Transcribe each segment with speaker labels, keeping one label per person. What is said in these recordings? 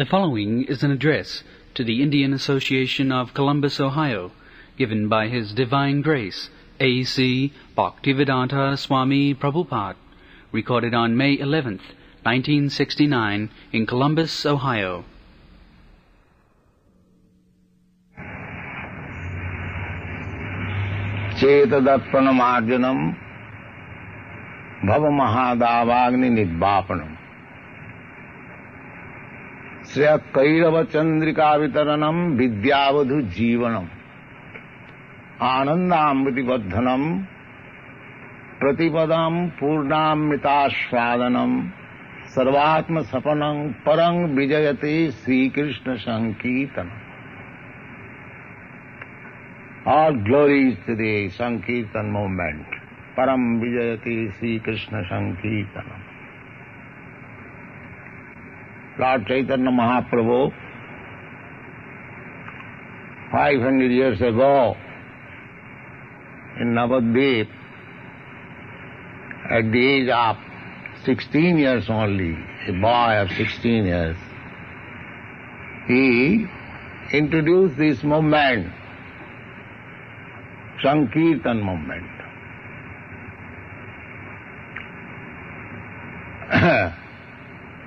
Speaker 1: The following is an address to the Indian Association of Columbus, Ohio, given by His Divine Grace, A.C. Bhaktivedanta Swami Prabhupada, recorded on May 11th, 1969, in Columbus, Ohio.
Speaker 2: Chetadappanamarjanam bhavamahadavagni nidvapanam Sriyat Kairava Chandrika Vitaranam Vidyavadhu Jivanam Anandamriti Vadhanam Pratipadam Purnamritashvadanam Sarvatma Sapanam Parang Vijayate Sri Krishna Sankirtanam. All glories to the Sankirtan movement. Param Vijayate Sri Krishna Sankirtanam. Lord Chaitanya Mahaprabhu, 500 years ago, in Navadvip, at the age of 16 years only, a boy of 16 years, he introduced this movement, Sankirtan movement.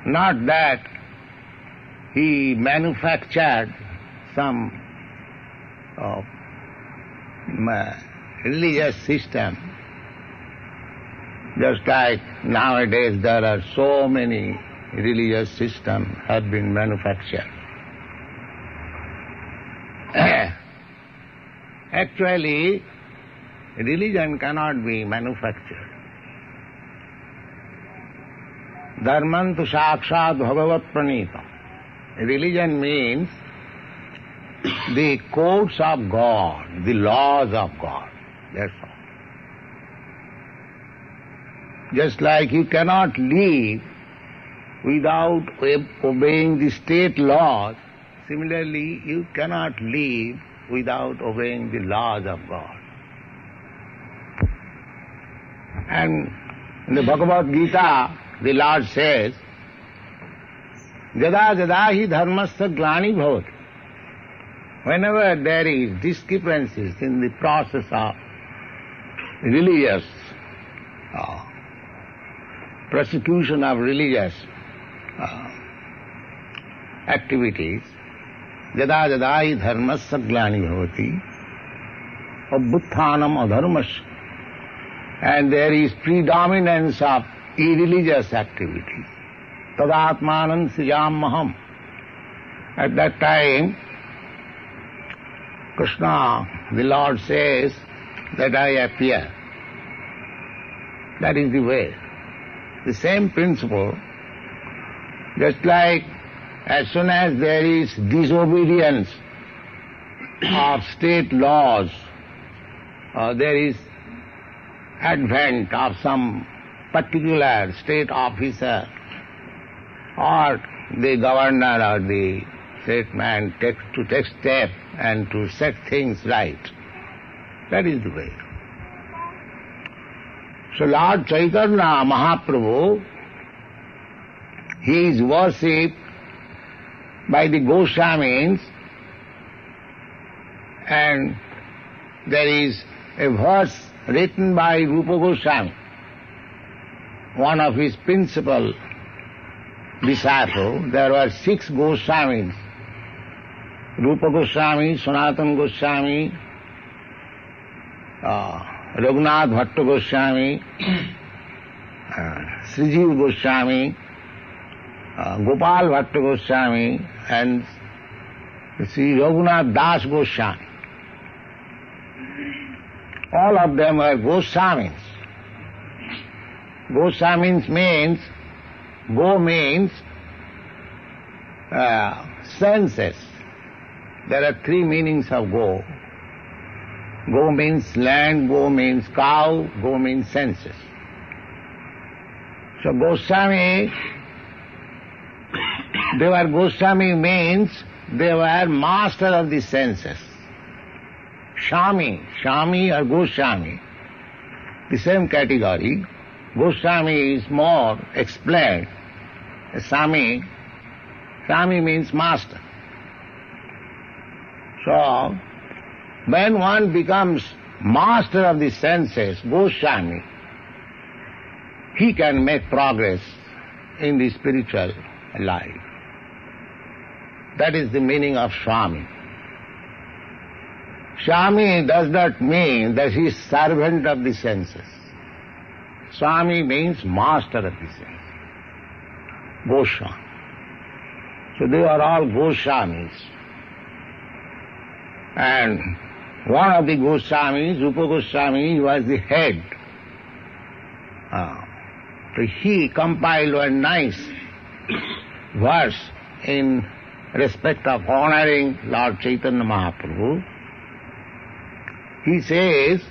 Speaker 2: Not that he manufactured some religious system. Just like nowadays there are so many religious systems have been manufactured. Actually, religion cannot be manufactured. Dharmantu sakshat bhagavat pranitam. Religion means the codes of God, the laws of God. That's all. Just like you cannot live without obeying the state laws, similarly you cannot live without obeying the laws of God. And in the Bhagavad Gita, the Lord says, Jada jada hi dharmasya glani bhavati. Whenever there is discrepancies in the process of religious prosecution of religious activities, jada jada hi dharmasya glani bhavati, abbutthanam adharmasya, and there is predominance of irreligious activities. Tadatmanan sijam maham. At that time, Krishna, the Lord, says that I appear. That is the way. The same principle, just like as soon as there is disobedience of state laws, there is advent of some particular state officer or the governor or the statesman to take step and to set things right. That is the way. So Lord Chaitanya Mahaprabhu, he is worshipped by the Goswamis, and there is a verse written by Rupa Goswami, one of his principal disciples. There were 6 Goswamis, Rupa Goswami, Sanatana Goswami, Raghunath Bhatta Goswami, Srijiv Goswami, Gopal Bhatta Goswami, and Sri Raghunath Das Goswami. All of them were Goswamis. Goswamis means, go means senses. There are 3 meanings of go. Go means land, go means cow, go means senses. So Goswami, they were Goswami means they were master of the senses. Shami or Goswami, the same category. Goswami is more explained. Swami Swami means master. So, when one becomes master of the senses, Goswami, he can make progress in the spiritual life. That is the meaning of Swami. Swami does not mean that he is servant of the senses. Swami means master of the senses. Goswami. So they are all Goswamis. And one of the Goswamis, Rupa Goswami, was the head. So he compiled a nice verse in respect of honoring Lord Chaitanya Mahaprabhu. He says,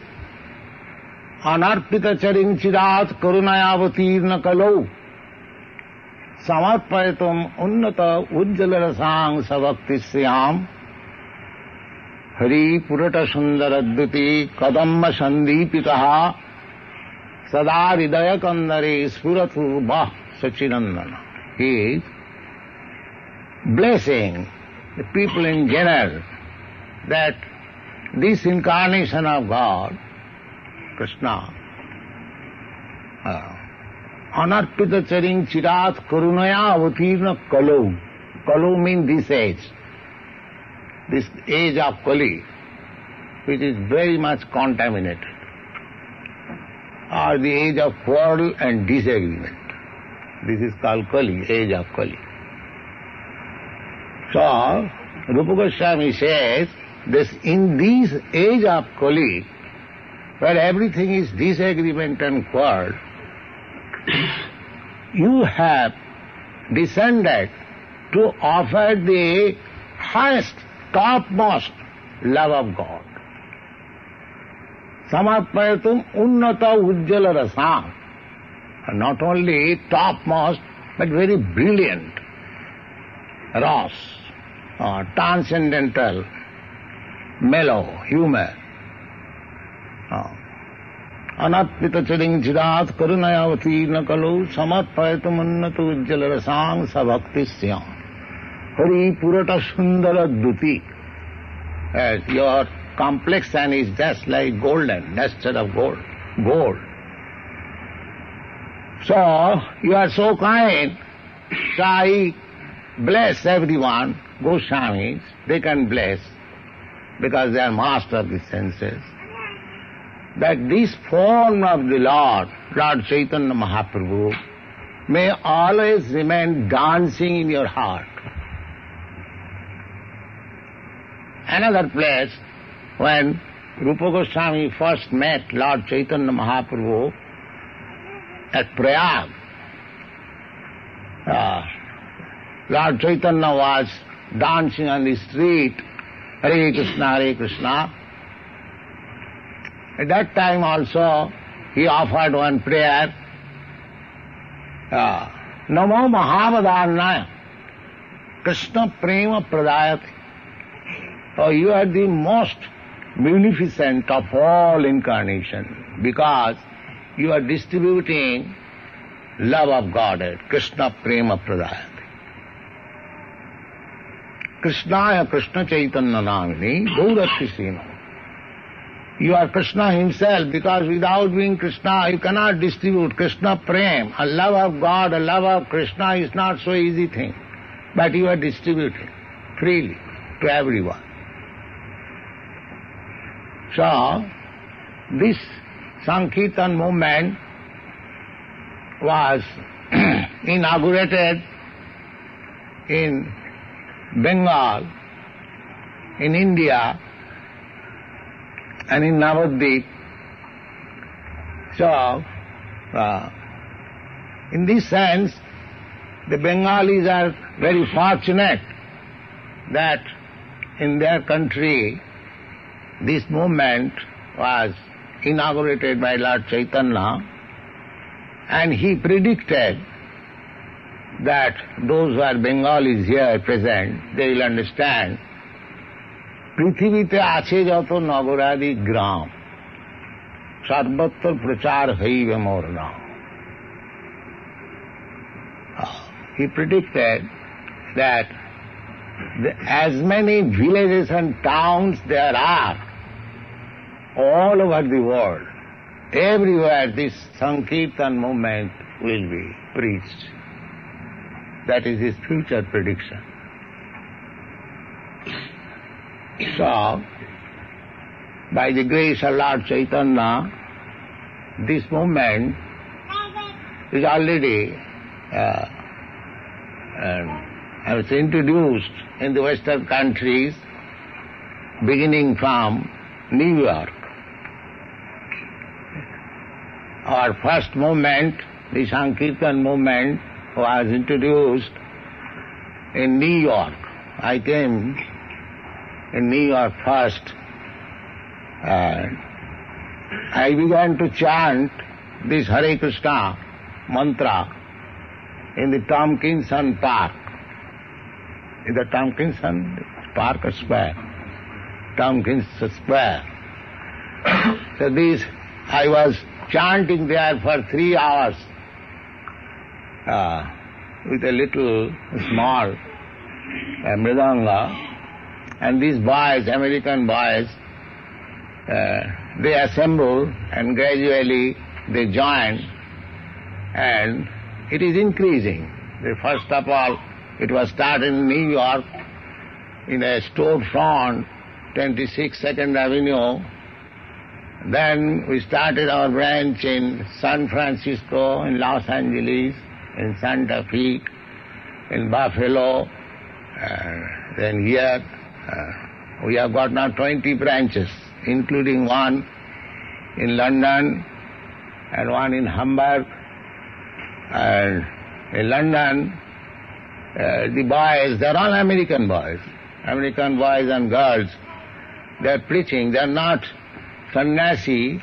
Speaker 2: Anarpita charing chirat karunayavatirna kalau samarpayatam unnata ujjalarasang savakti sriyam hari purata sundaradduti kadamma sandipitaha sada hridaya kandare spuratu bah sachinandana. He is blessing the people in general that this incarnation of God, Krishna, anarpita charing chirat karunaya avatirna kalau. Kalau means this age of Kali, which is very much contaminated, or the age of quarrel and disagreement. This is called Kali, age of Kali. So, Rupa Goswami says, in this age of Kali, where everything is disagreement and quarrel, you have descended to offer the highest, topmost love of God. Samarpayatum unnata ujjala rasam. Not only topmost, but very brilliant ras, transcendental, mellow, humor. Anarpita charing chirat karunayavatirna kalau samarpayatum unnata ujjala rasam savakti sriyam. Hari purata sundara duti. Your complexion is just like golden, instead of gold. So, you are so kind, so I bless everyone, Goswamis, they can bless, because they are master of the senses, that this form of the Lord Chaitanya Mahaprabhu, may always remain dancing in your heart. Another place, when Rupa Goswami first met Lord Chaitanya Mahaprabhu at Prayag, Lord Chaitanya was dancing on the street, Hare Krishna, Hare Krishna. At that time also, he offered one prayer, Namo Mahavadannaya Krishna Prema Pradayate. Oh, you are the most munificent of all incarnation, because you are distributing love of Godhead, Krishna Prema Pradayate. Krishnaya Krishna Chaitanya Namini Gaurati. You are Krishna himself, because without being Krishna, you cannot distribute Krishna Prem. A love of God, a love of Krishna is not so easy thing. But you are distributing freely to everyone. So, this Sankirtan movement was inaugurated in Bengal, in India, and in Navadvip. So, in this sense, the Bengalis are very fortunate that in their country this movement was inaugurated by Lord Chaitanya, and he predicted that those who are Bengalis here present, they will understand, পৃথিবীতে আছে যত নগরাদি গ্রাম সর্বত্র প্রচার হইবে মোর নাম. He predicted that as many villages and towns there are all over the world, everywhere this Sankirtan movement will be preached. That is his future prediction. So, by the grace of Lord Chaitanya, this movement is already introduced in the Western countries, beginning from New York. Our first movement, the Sankirtan movement, was introduced in New York. I came in New York first. I began to chant this Hare Krishna mantra in the Tompkinson Park. In the Tompkinson Park Square. Tompkinson Square. So this, I was chanting there for 3 hours with a little small mridanga, and these boys, American boys, they assemble and gradually they join, and it is increasing. First of all, it was started in New York in a storefront, 26 2nd Avenue. Then we started our branch in San Francisco, in Los Angeles, in Santa Fe, in Buffalo, then here. We have got now 20 branches, including one in London and one in Hamburg. And in London, the boys, they're all American boys and girls. They're preaching, they're not sannyasi,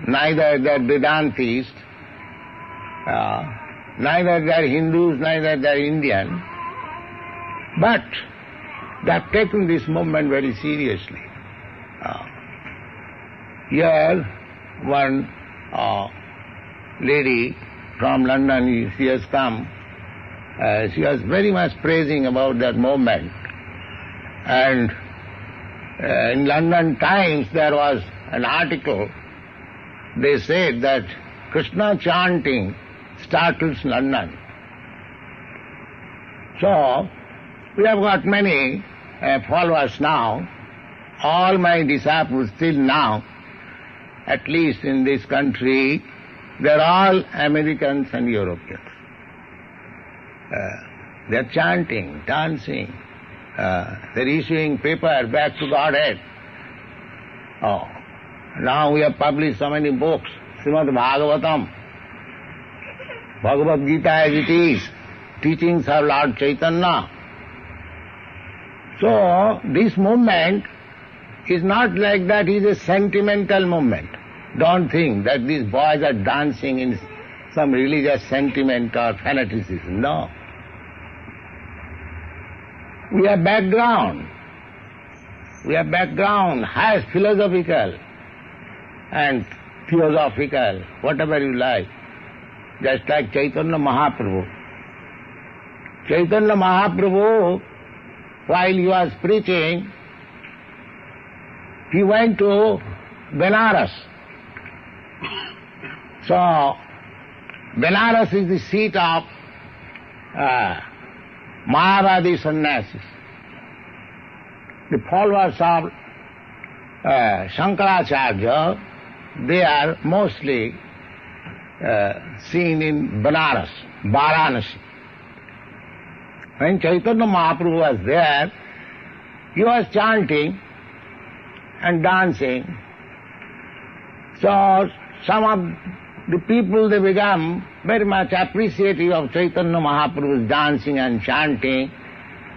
Speaker 2: neither they're Vedantists, neither they're Hindus, neither they're Indian, but they've taken this movement very seriously. Here, one lady from London, she has come, she was very much praising about that movement. And in London Times there was an article, they said that Krishna chanting startles London. So, we have got many followers now. All my disciples till now, at least in this country, they're all Americans and Europeans. They're chanting, dancing, they're issuing paper back to Godhead. Oh, now we have published so many books, Srimad Bhagavatam, Bhagavad Gita as it is, teachings of Lord Chaitanya. So, this movement is not like that, it is a sentimental movement. Don't think that these boys are dancing in some religious sentiment or fanaticism. No. We have background. We have background, highest philosophical and theosophical, whatever you like. Just like Chaitanya Mahaprabhu. Chaitanya Mahaprabhu, while he was preaching, he went to Benares. So, Benares is the seat of Mayavadi sannyasis. The followers of Shankaracharya, they are mostly seen in Benares, Varanasi. When Chaitanya Mahaprabhu was there, he was chanting and dancing. So some of the people, they become very much appreciative of Chaitanya Mahaprabhu's dancing and chanting.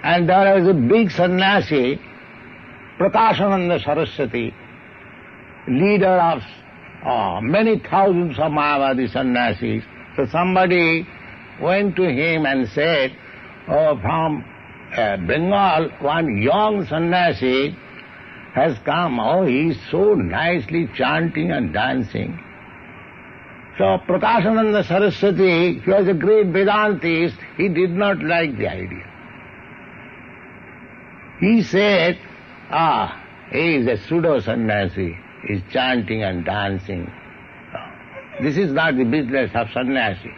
Speaker 2: And there was a big sannyasi, Prakashananda Saraswati, leader of many thousands of Mayavadi sannyasis. So somebody went to him and said, "Oh, from Bengal, one young sannyasi has come. Oh, he is so nicely chanting and dancing." So Prakashananda Saraswati, he was a great Vedantist, he did not like the idea. He said, he is a pseudo-sannyasi, he is chanting and dancing. This is not the business of sannyasi.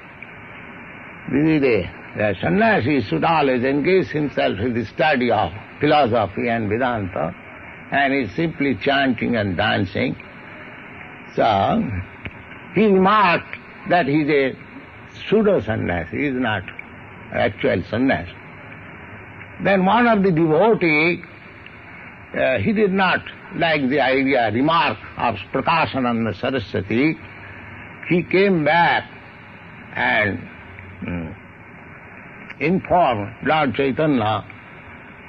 Speaker 2: The sannyasi should always engage himself in the study of philosophy and Vedanta, and he is simply chanting and dancing. So, he remarked that he is a pseudo-sannyasi, he is not actual sannyasi. Then one of the devotees, he did not like the remark of Prakashananda Saraswati. He came back and informed Lord Chaitanya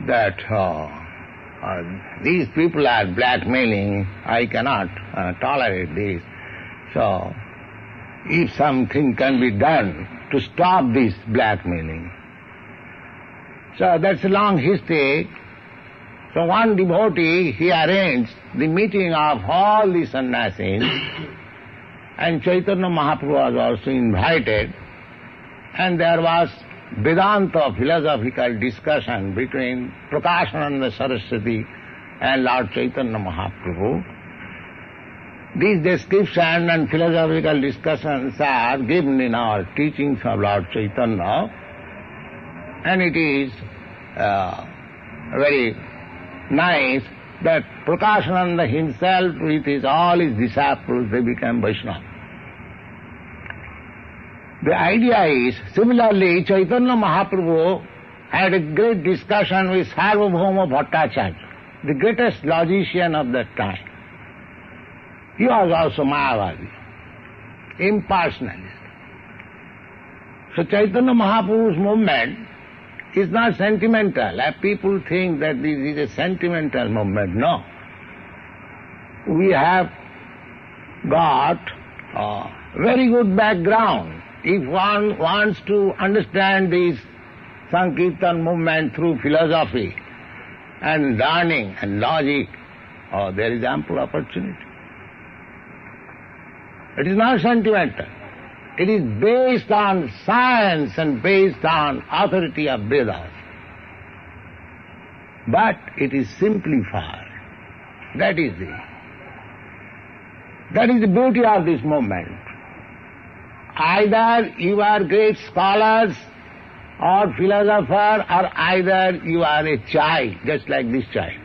Speaker 2: that these people are blackmailing, I cannot tolerate this. So, if something can be done to stop this blackmailing. So that's a long history. So one devotee, he arranged the meeting of all the sannyasis, and Chaitanya Mahaprabhu was also invited, and there was Vedanta philosophical discussion between Prakashananda Saraswati and Lord Chaitanya Mahaprabhu. These descriptions and philosophical discussions are given in our teachings of Lord Chaitanya, and it is very nice that Prakashananda himself with all his disciples, they became Vaishnava. The idea is, similarly, Chaitanya Mahaprabhu had a great discussion with Sarvabhauma Bhattacharya, the greatest logician of that time. He was also Mayavadi, impersonalist. So Chaitanya Mahaprabhu's movement is not sentimental. People think that this is a sentimental movement. No. We have got a very good background. If one wants to understand this Sankirtan movement through philosophy and learning and logic, there is ample opportunity. It is not sentimental. It is based on science and based on authority of Vedas. But it is simplified. That is the beauty of this movement. Either you are great scholars or philosopher, or either you are a child, just like this child.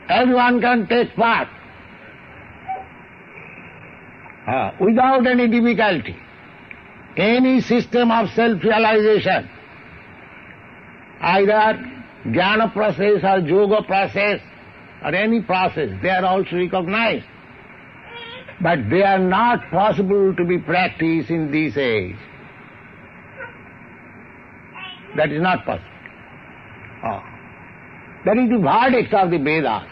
Speaker 2: Everyone can take part without any difficulty. Any system of self-realization, either jnana process or yoga process or any process, they are also recognized. But they are not possible to be practiced in this age. That is not possible. That is the verdict of the Vedas.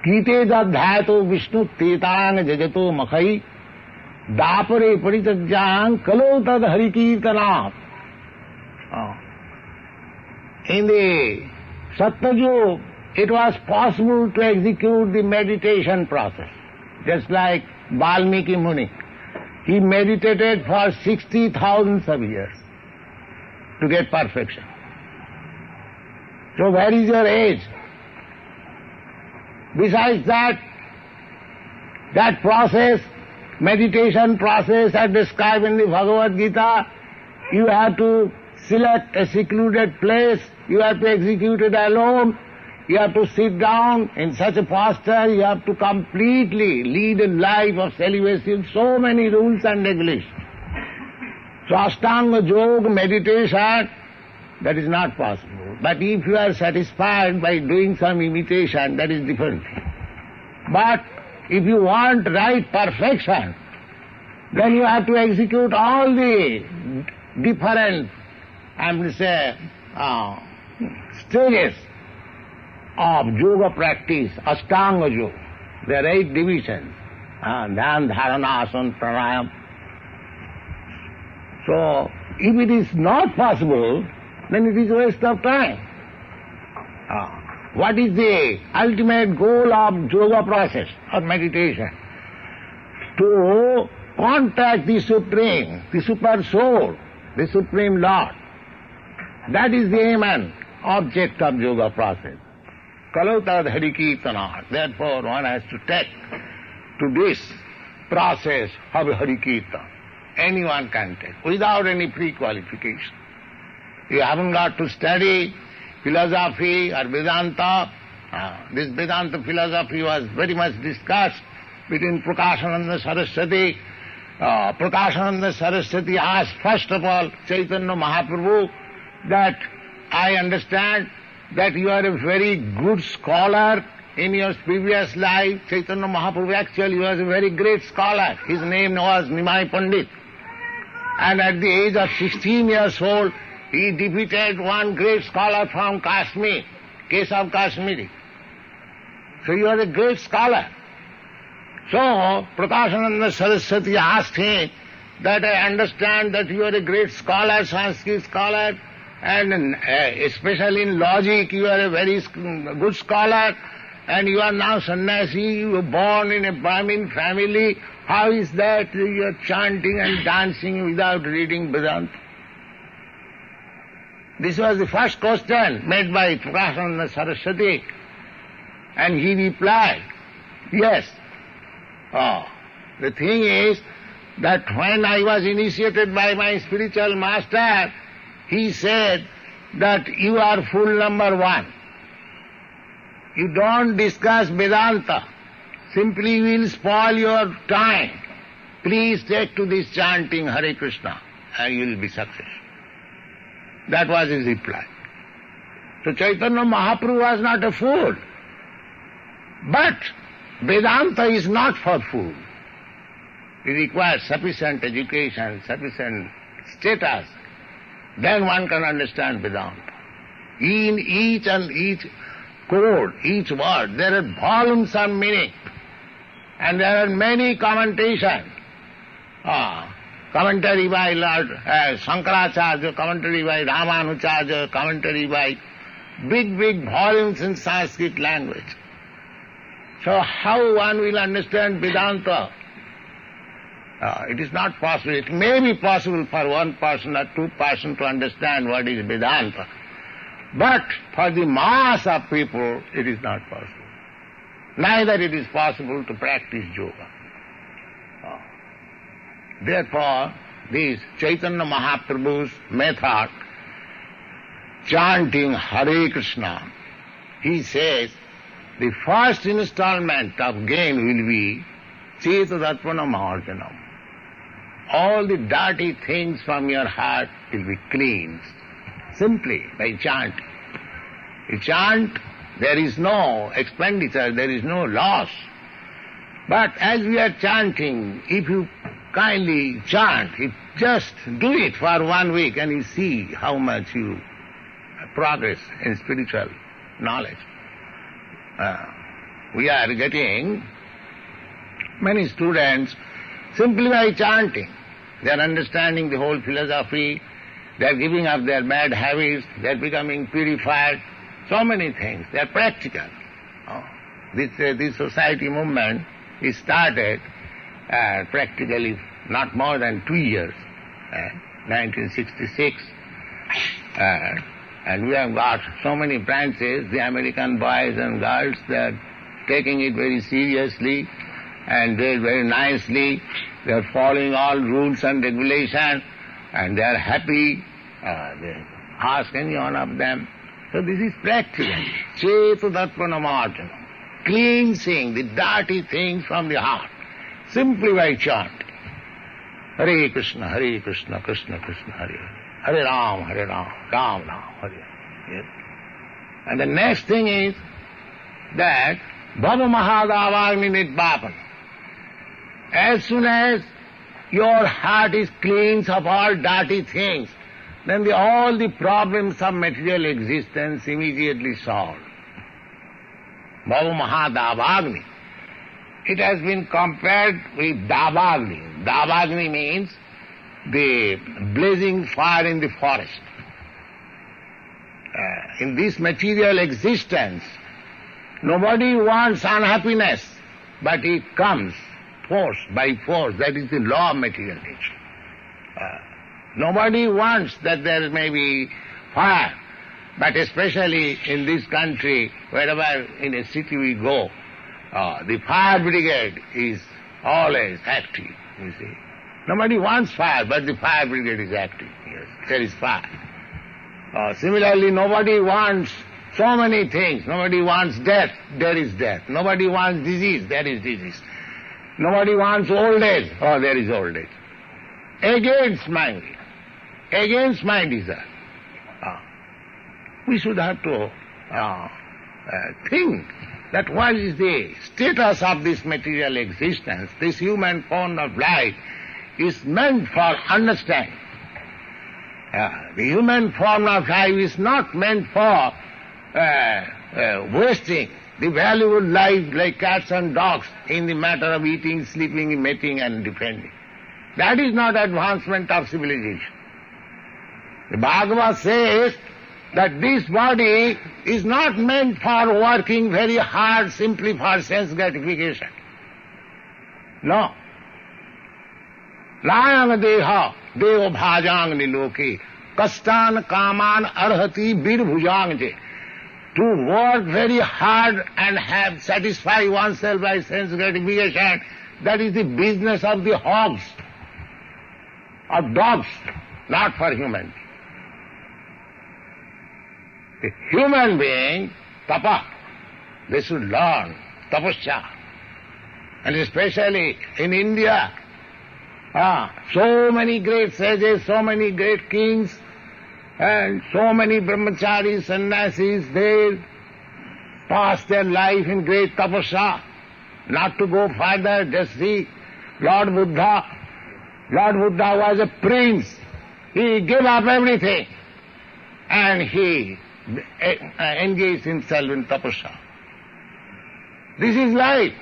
Speaker 2: Kite adhyato Vishnu tetang jajato makhai dapare paritajjang kalo tad harikirtanat. In the Satyajug, it was possible to execute the meditation process, just like Valmiki Muni. He meditated for 60,000 of years to get perfection. So where is your age? Besides that process, meditation process as described in the Bhagavad Gita, you have to select a secluded place, you have to execute it alone, you have to sit down in such a posture, you have to completely lead a life of celibacy, so many rules and regulations. So Ashtanga Yoga, meditation, that is not possible. But if you are satisfied by doing some imitation, that is different. But if you want right perfection, then you have to execute all the different, stages of yoga practice, Ashtanga Yoga. There are 8 divisions, Dhyan, Dharana, Asana, Pranayama. So, if it is not possible, then it is a waste of time. What is the ultimate goal of yoga process or meditation? To contact the Supreme, the Super Soul, the Supreme Lord. That is the aim and object of yoga process. Kalotad Harikirtana. Therefore, one has to take to this process of Harikirtan. Anyone can take, without any pre-qualification. You haven't got to study philosophy or Vedanta. This Vedanta philosophy was very much discussed between Prakashananda Saraswati. Prakashananda Saraswati asked first of all Chaitanya Mahaprabhu that I understand that you are a very good scholar in your previous life. Chaitanya Mahaprabhu actually was a very great scholar. His name was Nimai Pandit. And at the age of 16 years old, he defeated one great scholar from Kashmir, Keshav Kashmiri. So you are a great scholar. So Prakashananda Saraswati asked him that I understand that you are a great scholar, Sanskrit scholar, and especially in logic you are a very good scholar, and you are now sannyasi, you were born in a Brahmin family. How is that you are chanting and dancing without reading Vedanta? This was the first question made by Prakashananda Saraswati, and he replied, yes. The thing is that when I was initiated by my spiritual master, he said that you are fool number one. You don't discuss Vedanta. Simply will spoil your time. Please take to this chanting Hare Krishna and you will be successful. That was his reply. So Chaitanya Mahaprabhu was not a fool. But Vedanta is not for fools. It requires sufficient education, sufficient status. Then one can understand Vedanta. In each and each chord, each word, there are volumes of meaning. And there are many commentations. Commentary by Lord Shankaracharya, commentary by Ramanujarya, commentary by big volumes in Sanskrit language. So how one will understand Vedanta? It is not possible. It may be possible for one person or two persons to understand what is Vedanta. But for the mass of people, it is not possible. Neither it is possible to practice yoga. Therefore, this Chaitanya Mahaprabhu's method, chanting Hare Krishna, he says, the first installment of gain will be Cetadatmana Maharjanam. All the dirty things from your heart will be cleansed simply by chanting. You chant, there is no expenditure, there is no loss. But as we are chanting, if you kindly chant, just do it for 1 week and you see how much you progress in spiritual knowledge. We are getting many students simply by chanting. They are understanding the whole philosophy, they are giving up their bad habits, they are becoming purified, so many things, they are practical. This society movement is started practically not more than 2 years, 1966. And we have got so many branches, the American boys and girls, they are taking it very seriously and they are very nicely, they are following all rules and regulations and they are happy. They ask any one of them. So this is practical. Cetadatmana Maharjanam. Cleansing the dirty things from the heart, simply by chanting. Hare Krishna, Krishna Krishna, Hare Hare Ram, Ram Ram, Hare. Yes. And the next thing is that Bhava Mahadavagni Nidvapan. As soon as your heart is cleansed of all dirty things, then all the problems of material existence immediately solved. Bhava Mahadavagni. It has been compared with Davagni. Davagni means the blazing fire in the forest. In this material existence, nobody wants unhappiness, but it comes by force. That is the law of material nature. Nobody wants that there may be fire. But especially in this country, wherever in a city we go, the fire brigade is always active, you see. Nobody wants fire, but the fire brigade is active. Yes, there is fire. Similarly, nobody wants so many things. Nobody wants death, there is death. Nobody wants disease, there is disease. Nobody wants old age, there is old age. Against my desire. We should have to think that what is the status of this material existence. This human form of life is meant for understanding. The human form of life is not meant for wasting the valuable life like cats and dogs in the matter of eating, sleeping, mating and defending. That is not advancement of civilization. The Bhagavad says that this body is not meant for working very hard simply for sense gratification. No. Nayang deha devo bhajang niloke kastan kaman arhati bir bhujang je. To work very hard and have satisfy oneself by sense gratification, that is the business of the hogs, of dogs, not for human. The human being, tapa, they should learn tapasya. And especially in India, so many great sages, so many great kings, and so many brahmacharis, sannyasis, they pass their life in great tapasya. Not to go further, just see Lord Buddha. Lord Buddha was a prince. He gave up everything and he engaged himself in tapasya. This is life.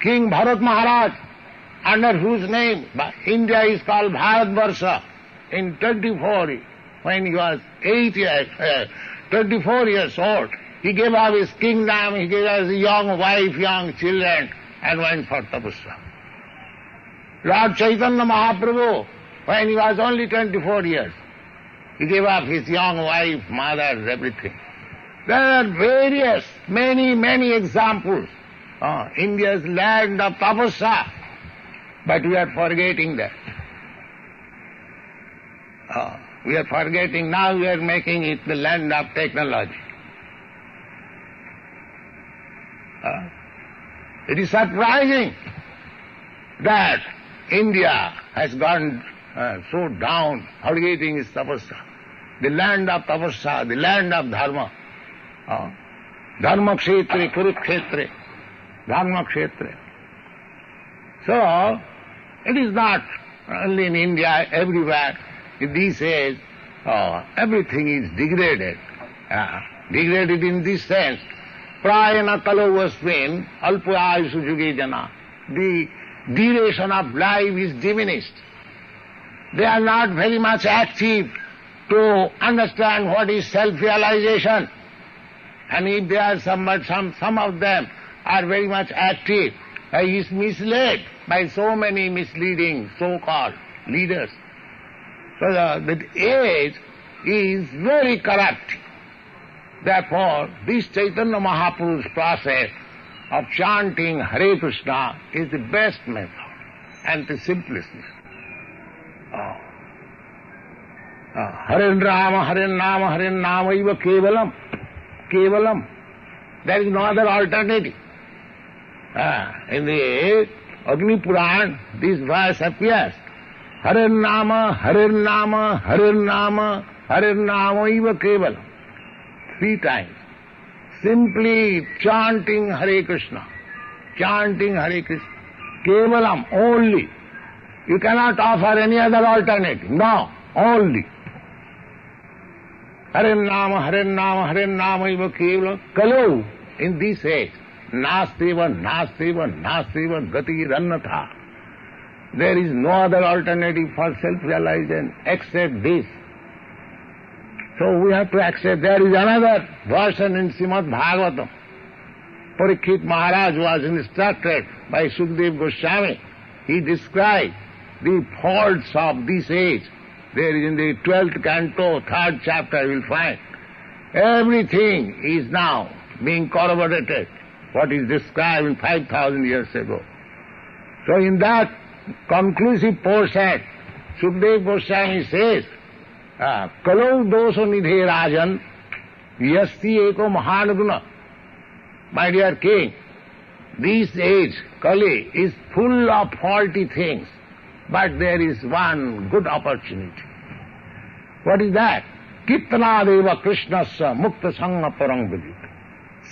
Speaker 2: King Bharat Maharaj, under whose name India is called Bharatvarsha, in 24, when he was 24 years old, he gave up his kingdom, he gave up his young wife, young children, and went for tapasya. Lord Chaitanya Mahaprabhu, when he was only 24 years, he gave up his young wife, mother, everything. There are various, many examples. India's land of tapasya, but we are forgetting that. We are forgetting, now we are making it the land of technology. It is surprising that India has gone so down, forgetting its tapasya. The land of tapasya, the land of dharma. Dharma kshetre, kurukshetre, dharma kshetre. So, it is not only in India, everywhere. In these days, everything is degraded. Degraded in this sense. Prayana kalovasmin alpayayusu juge jana. The duration of life is diminished. They are not very much active to understand what is self-realization. And if there are some of them are very much active, he is misled by so many misleading so-called leaders. So the age is very corrupt. Therefore, this Chaitanya Mahaprabhu's process of chanting Hare Krishna is the best method and the simplest method. Hare Rama, Hare Nama, Hare Nama eva kevalam. Kevalam. There is no other alternative. In the Agni Puran, this verse appears. Hare Nama, Hare Nama, Hare Nama, Hare Nama eva kevalam. 3 times. Simply chanting Hare Krishna. Chanting Hare Krishna. Kevalam, only. You cannot offer any other alternative. No, only. Hare Nama, Hare Nama, Hare Nama eva kevalam. Kalu, in this age, Nastiva, Nastiva, Nastiva, Gati Rannatha. There is no other alternative for self-realization except this. So we have to accept. There is another version in Srimad Bhagavatam. Parikshit Maharaj was instructed by Sukadeva Goswami. He described the faults of this age There is in the 12th canto, 3rd chapter, you will find. Everything is now being corroborated, what is described in 5,000 years ago. So in that conclusive portion, Sukadeva Goswami says, Kalau doso nidhe rajan, yasti eko mahanaguna. My dear king, this age, Kali, is full of faulty things, but there is one good opportunity. What is that? Kirtana deva krishnasya mukta sangha parang vidita.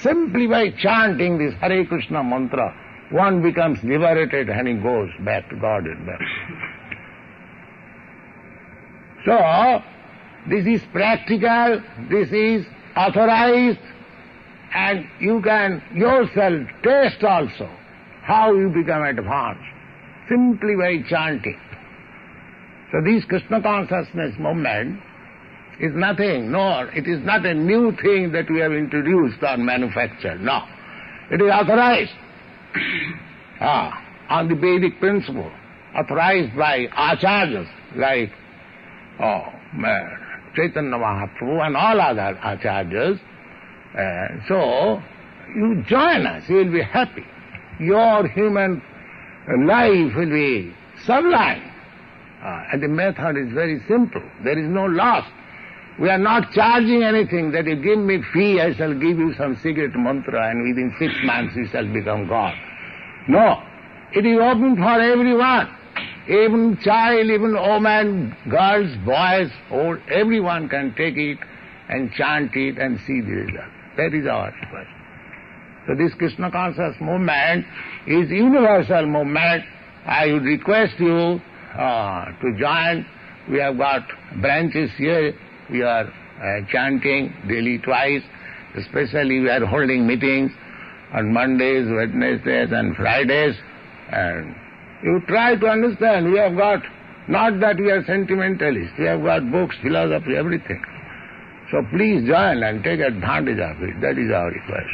Speaker 2: Simply by chanting this Hare Krishna mantra, one becomes liberated and he goes back to God and back. So, this is practical, this is authorized, and you can yourself taste also how you become advanced, simply by chanting. So this Krishna consciousness movement is nothing, nor it is not a new thing that we have introduced or manufactured, no. It is authorized on the Vedic principle, authorized by acharyas like Chaitanya Mahaprabhu and all other acharyas. So, you join us, you will be happy. Your human life will be sublime. And the method is very simple. There is no loss. We are not charging anything that you give me fee, I shall give you some secret mantra and within 6 months you shall become God. No. It is open for everyone. Even child, even woman, girls, boys, old, everyone can take it and chant it and see the result. That is our request. So this Krishna conscious movement is universal movement. I would request you to join. We have got branches here. We are chanting daily twice. Especially we are holding meetings on Mondays, Wednesdays and Fridays. And you try to understand, we have got, not that we are sentimentalists, we have got books, philosophy, everything. So please join and take advantage of it. That is our request.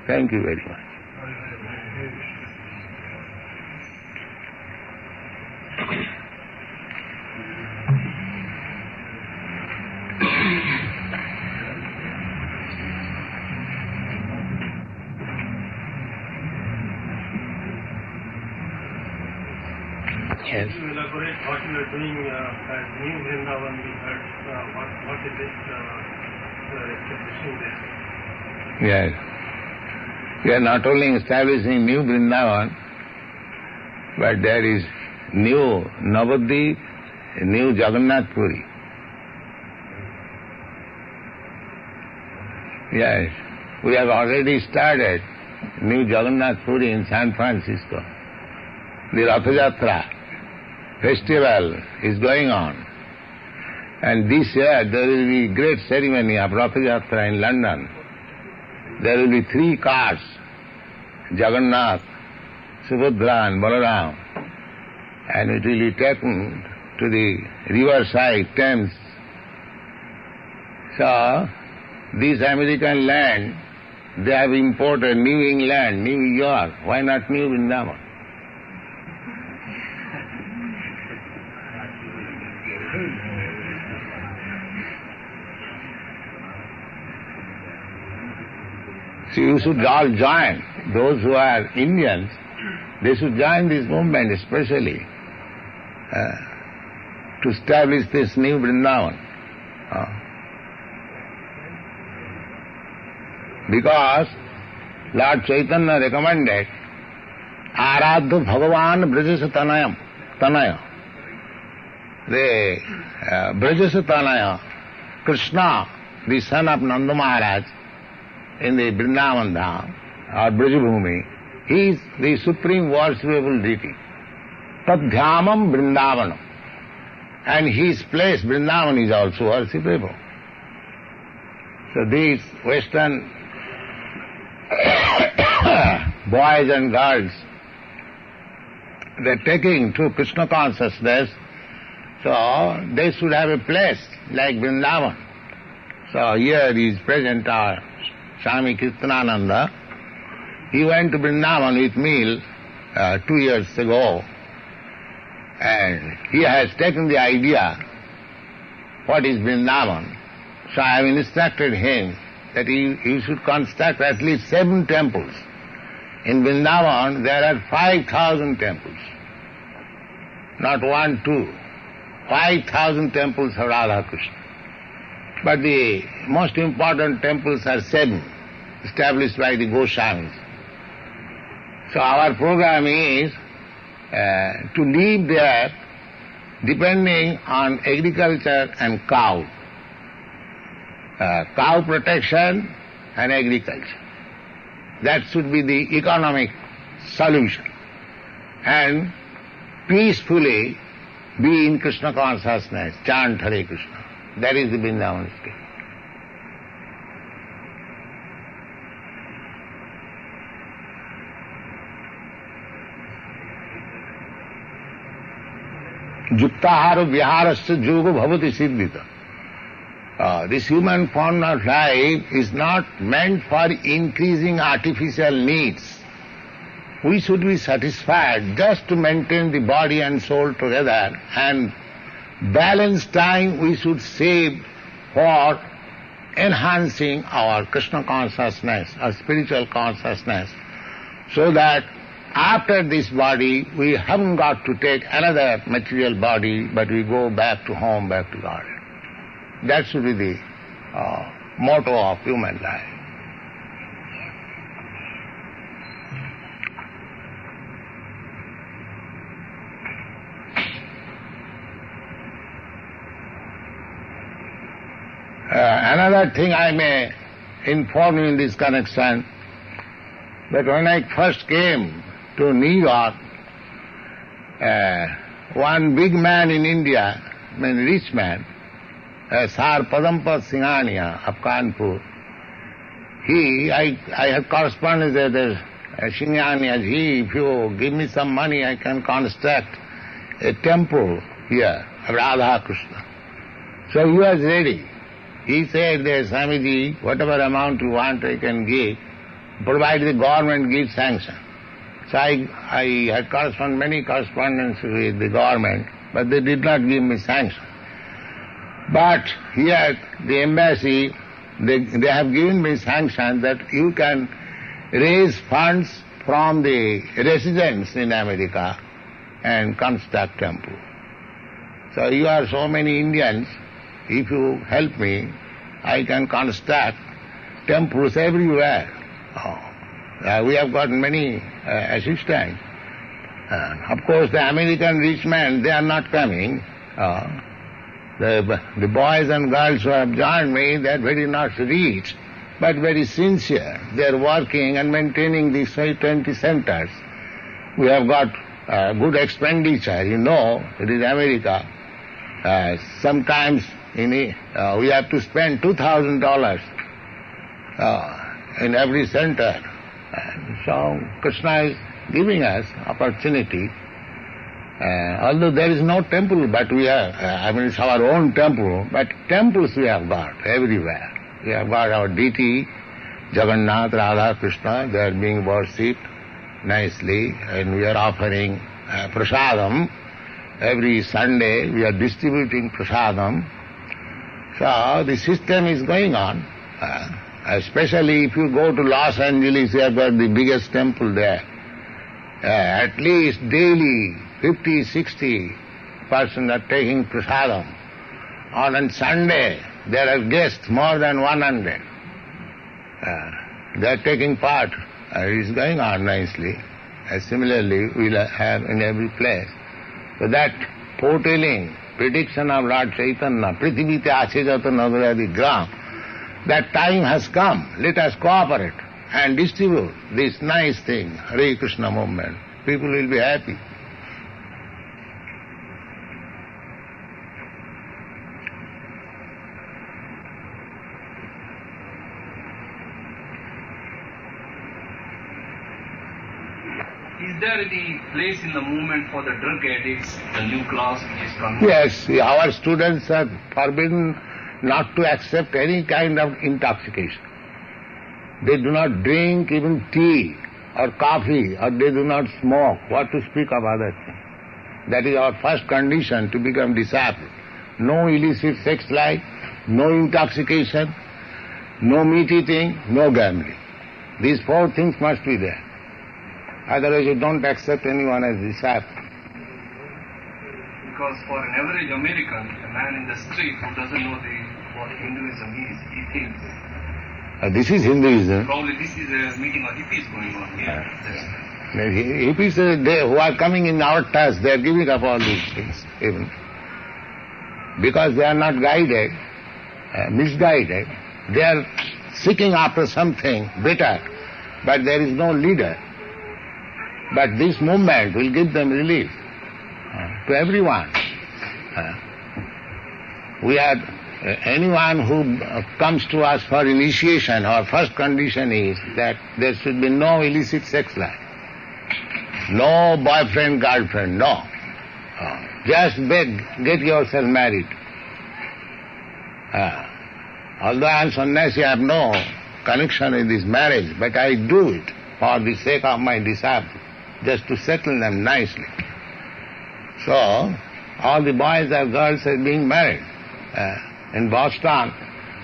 Speaker 2: Thank you very much. Yes.
Speaker 3: Can you elaborate what you are doing at New Vrindavan? We heard what is it establishing there?
Speaker 2: Yes. We are not only establishing New Vrindavan, but there is New Navadvip, New Jagannath Puri. Yes. We have already started New Jagannath Puri in San Francisco. The Ratha Yatra festival is going on. And this year there will be great ceremony of Ratha Yatra in London. There will be 3 cars, Jagannath, Subhadra and Balaram, and it will be taken to the riverside, Thames. So, this American land, they have imported New England, New York. Why not New Vrindavan? So you should all join. Those who are Indians, they should join this movement especially to establish this New Vrindavan. Because Lord Chaitanya recommended Aradha Bhagavan Brajasa Tanaya. The Brajasa Tanaya, Krishna, the son of Nanda Maharaj, in the Vrindavan Dham, or Brajabhumi, he is the supreme worshipable deity. Tadhyamam Vrindavanam. And his place, Vrindavan, is also worshipable. So these Western boys and girls, they are taking to Krishna consciousness, so they should have a place like Vrindavan. So here is present our Swami Kirtanananda. He went to Vrindavan with me 2 years ago, and he has taken the idea what is Vrindavan. So I have instructed him that he should construct at least 7 temples. In Vrindavan there are 5,000 temples. Not 1, 2. 5,000 temples of Radha Krishna. But the most important temples are 7, established by the Goswamis. So our program is to live there depending on agriculture and cow. Cow protection and agriculture. That should be the economic solution. And peacefully be in Krishna consciousness, chant Hare Krishna. That is the Vrindavan state. Yuktahara viharasya yoga bhavati siddhita. This human form of life is not meant for increasing artificial needs. We should be satisfied just to maintain the body and soul together, and balance time we should save for enhancing our Krishna consciousness, our spiritual consciousness, so that after this body we haven't got to take another material body, but we go back to home, back to God. That should be the motto of human life. Another thing I may inform you in this connection, that when I first came to New York, one big man in India, I mean rich man, Sar Padampa Singhania of Kanpur, I have corresponded with Singhania ji, if you give me some money I can construct a temple here, Radha Krishna. So he was ready. He said, Swamiji, whatever amount you want I can give, provided the government gives sanction. So I had many correspondence with the government, but they did not give me sanction. But here, the embassy, they have given me sanction that you can raise funds from the residents in America and construct temple. So you are so many Indians, if you help me, I can construct temples everywhere. We have got many assistants. Of course, the American rich men, they are not coming. The boys and girls who have joined me, they are very not rich, but very sincere. They are working and maintaining these 20 centers. We have got good expenditure. You know, it is America. Sometimes we have to spend $2,000 in every center. So Krishna is giving us opportunity. Although there is no temple, but we have, it's our own temple, but temples we have got everywhere. We have got our deity, Jagannath, Radha, Krishna, they are being worshipped nicely, and we are offering prasadam. Every Sunday we are distributing prasadam. So the system is going on. Especially if you go to Los Angeles, you have got the biggest temple there. At least daily 50, 60 persons are taking prasadam. On Sunday there are guests more than 100. They are taking part. It is going on nicely. Similarly, we will have in every place. So that foretelling, prediction of Lord Chaitanya, Prithivite Ache Jata Nagaradi Gram, that time has come. Let us cooperate and distribute this nice thing, Hare Krishna movement. People will be happy.
Speaker 4: Is there any place in the movement for the drug addicts? The new class is coming.
Speaker 2: Yes, our students are forbidden not to accept any kind of intoxication. They do not drink even tea or coffee, or they do not smoke. What to speak of other things? That is our first condition to become disciple. no illicit sex life, no intoxication, no meat eating, no gambling. These four things must be there. Otherwise you don't accept anyone as disciple.
Speaker 4: Because for an average American, a man in the street who doesn't know what Hinduism is, he thinks
Speaker 2: This is Hinduism.
Speaker 4: probably this is a meeting of hippies going on here.
Speaker 2: Hippies who are coming in our task, they are giving up all these things, even. Because they are not guided, misguided, they are seeking after something better, but there is no leader. But this movement will give them relief to everyone. We had anyone who comes to us for initiation, our first condition is that there should be no illicit sex life. No boyfriend, girlfriend, no. Just beg, get yourself married. Although I am sannyasi, I have no connection with this marriage, but I do it for the sake of my disciples, just to settle them nicely. So, all the boys and girls are being married. In Boston,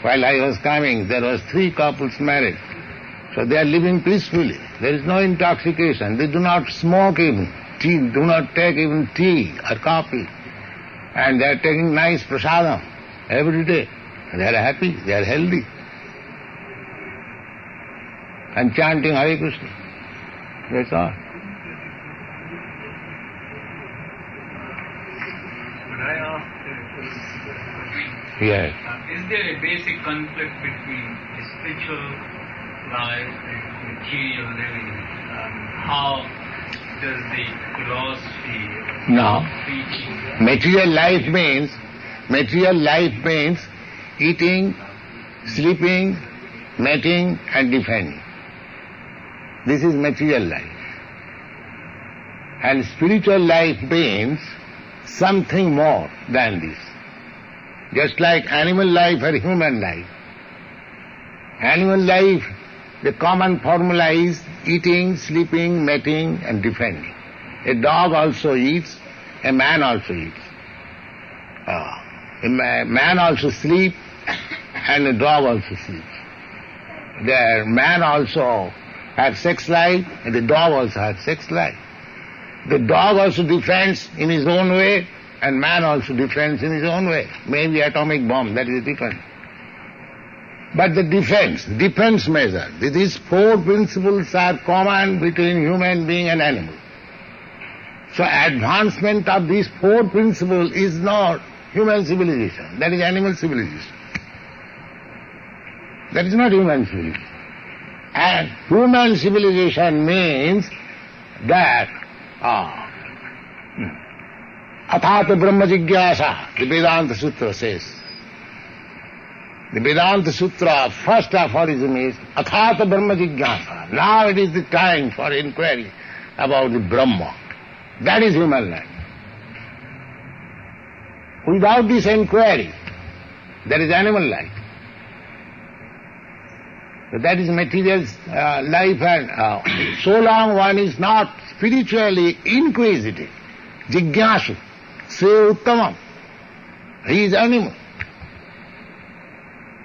Speaker 2: while I was coming, there was 3 couples married. So they are living peacefully. There is no intoxication. They do not smoke even tea, do not take even tea or coffee. And they are taking nice prasadam every day. They are happy, they are healthy. And chanting Hare Krishna. That's all.
Speaker 4: Could I ask
Speaker 2: Yes.
Speaker 5: Is there a basic conflict between the spiritual life and material living? How does the philosophy
Speaker 2: No.
Speaker 5: teaching
Speaker 2: Material life means eating, sleeping, mating and defending. This is material life. And spiritual life means something more than this. Just like animal life or human life. Animal life, the common formula is eating, sleeping, mating and defending. A dog also eats, a man also eats. A man also sleeps and a dog also sleeps. The man also has sex life and the dog also has sex life. The dog also defends in his own way and man also defends in his own way. Maybe atomic bomb, that is different. But the defense measure, these 4 principles are common between human being and animal. So advancement of these 4 principles is not human civilization, that is animal civilization. That is not human civilization. And human civilization means that Athata Brahma Jigyasa, the Vedanta Sutra says. The Vedanta Sutra, first aphorism is Athata Brahma Jigyasa. Now it is the time for inquiry about the Brahma. That is human life. Without this inquiry, there is animal life. So that is material life, and so long one is not spiritually inquisitive, jigyasu, se uttamam, he is animal.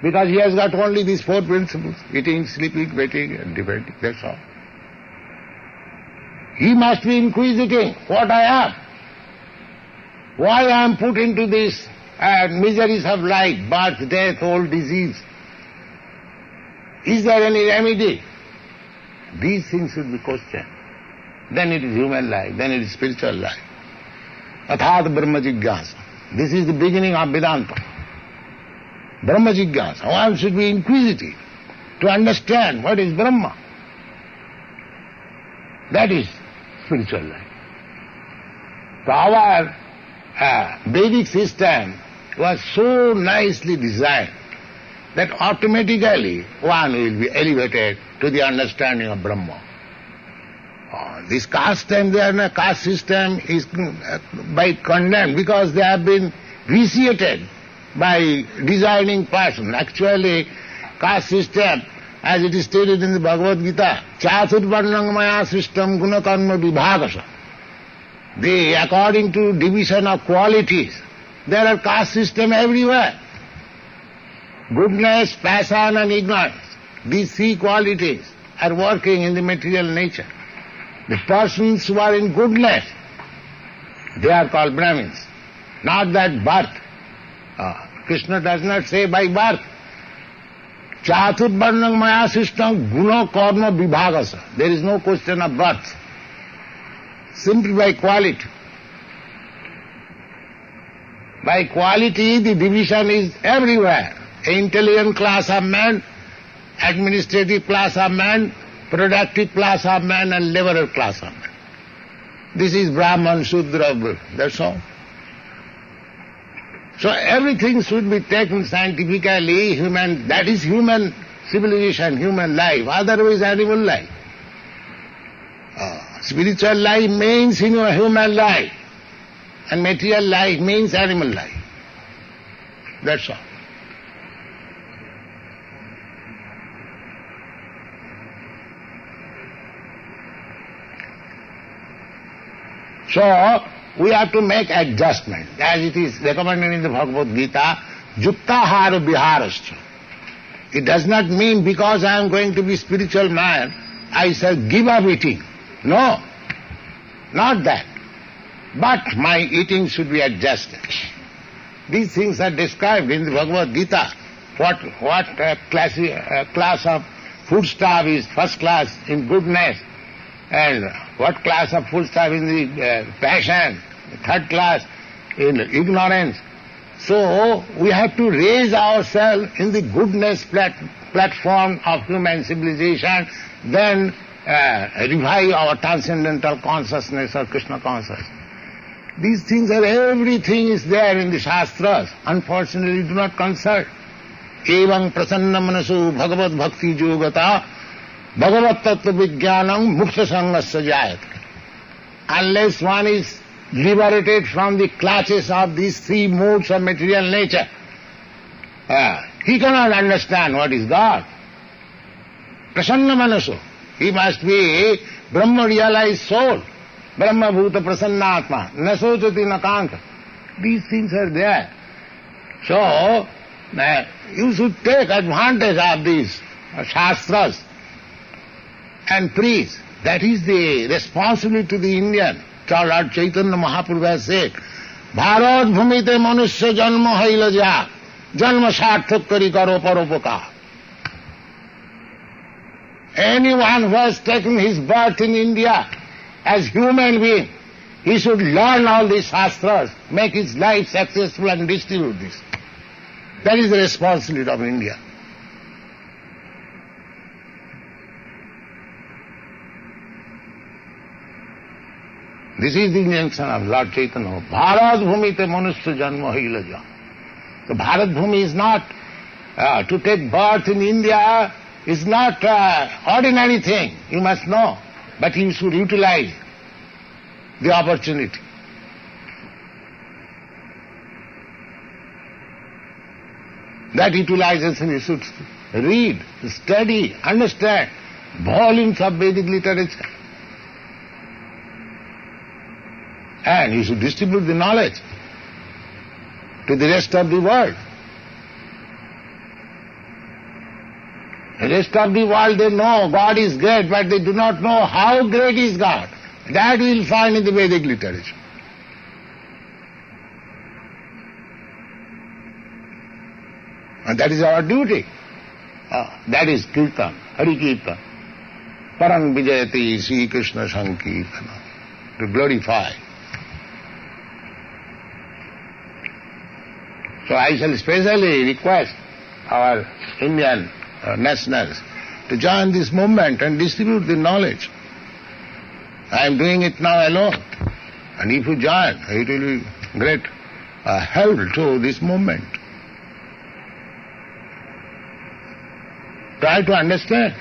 Speaker 2: Because he has got only these 4 principles, eating, sleeping, mating and defending, that's all. He must be inquisiting what I am, why I am put into this miseries of life, birth, death, old disease. Is there any remedy? These things should be questioned. Then it is human life, then it is spiritual life. Athat Brahma Jigyasa. This is the beginning of Vedanta. Brahma Jigyasa. One should be inquisitive to understand what is Brahma. That is spiritual life. So our Vedic system was so nicely designed that automatically one will be elevated to the understanding of Brahma. This caste and the caste system is by condemned because they have been vitiated by designing person. Actually, caste system, as it is stated in the Bhagavad Gita, Chaturvarnang maya system gunakarma vibhagasa. They, according to division of qualities, There are caste system everywhere. Goodness, passion and ignorance. These three qualities are working in the material nature. The persons who are in goodness, they are called Brahmins. Not that birth. Krishna does not say by birth. Chaturvarnam maya sistam guna karma vibhagasa. There is no question of birth. Simply by quality. By quality the division is everywhere. Intelligent class of man, administrative class of man, productive class of man and laborer class of man. This is Brahman, Shudra, that's all. So everything should be taken scientifically, human, that is human civilization, human life, otherwise animal life. Spiritual life means human life, and material life means animal life. That's all. So, we have to make adjustment, as it is recommended in the Bhagavad Gita, Yuktahara Viharascha. It does not mean because I am going to be spiritual man, I shall give up eating. No, not that. But my eating should be adjusted. These things are described in the Bhagavad Gita. What class of foodstuff is first class in goodness, and what class of foodstuff in the passion, third class in ignorance. So we have to raise ourselves in the goodness platform of human civilization, then revive our transcendental consciousness or Krishna consciousness. These things are, everything is there in the Shastras. Unfortunately, do not consult. Evam prasanna manasu bhagavad bhakti yogata bhagavat tattva vijnanam mukta sangasya jayate. Unless one is liberated from the clutches of these three modes of material nature, he cannot understand what is God. Prasanna manasu. He must be Brahma realized soul. Brahma bhuta prasannatma. Nasocati nakanta. These things are there. So, you should take advantage of these Shastras and preach. That is the responsibility to the Indian. Lord Chaitanya Mahaprabhu has said, Bharat bhumite manusya janma haila ja, janma sarthak kari karo paropaka. Anyone who has taken his birth in India as human being, he should learn all these Shastras, make his life successful and distribute this. That is the responsibility of India. This is the injunction of Lord Chaitanya. Bharat bhumite manusya janma hilaja. So Bharat Bhumi is not, to take birth in India is not ordinary thing, you must know. But you should utilize the opportunity. That utilization you should read, study, understand volumes of Vedic literature. And you should distribute the knowledge to the rest of the world. The rest of the world, they know God is great, but they do not know how great is God. That we will find in the Vedic literature. And that is our duty. That is Kirtan, Hari Kirtan. Parang Vijayati Sri Krishna Sankirtana. To glorify. So I shall specially request our Indian nationals to join this movement and distribute the knowledge. I am doing it now alone. And if you join, it will be great help to this movement. Try to understand.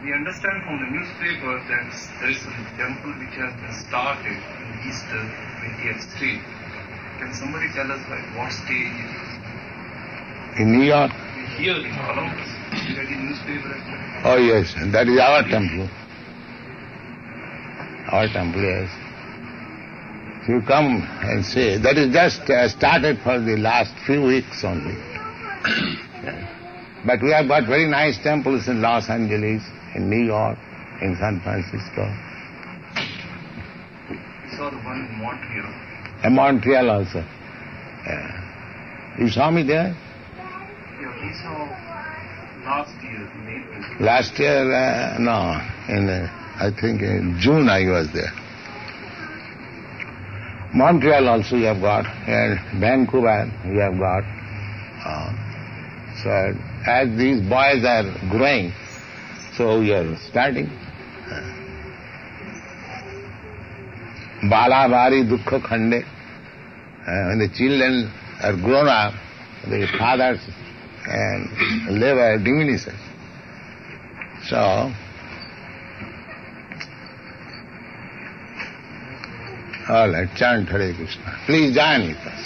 Speaker 4: We understand from the newspaper that there is a temple which has been started in East 20th Street. Can somebody tell us at what stage it is?
Speaker 2: In New York?
Speaker 4: here in Columbus. You read the newspaper as well.
Speaker 2: Oh yes, that is our temple. Our temple, yes. You come and see. That is just started for the last few weeks only. But we have got very nice temples in Los Angeles, in New York, in San Francisco.
Speaker 4: We saw the one in Montreal.
Speaker 2: And Montreal also. You saw me there?
Speaker 4: Yeah, we saw last year in April.
Speaker 2: Last year, no. I think in June I was there. Montreal also you have got, and Vancouver you have got. So as these boys are growing, so we are starting. Bala Bari Dukkha Khande. When the children are grown up, the fathers labor diminishes. So, all right, chant Hare Krishna. Please join with us.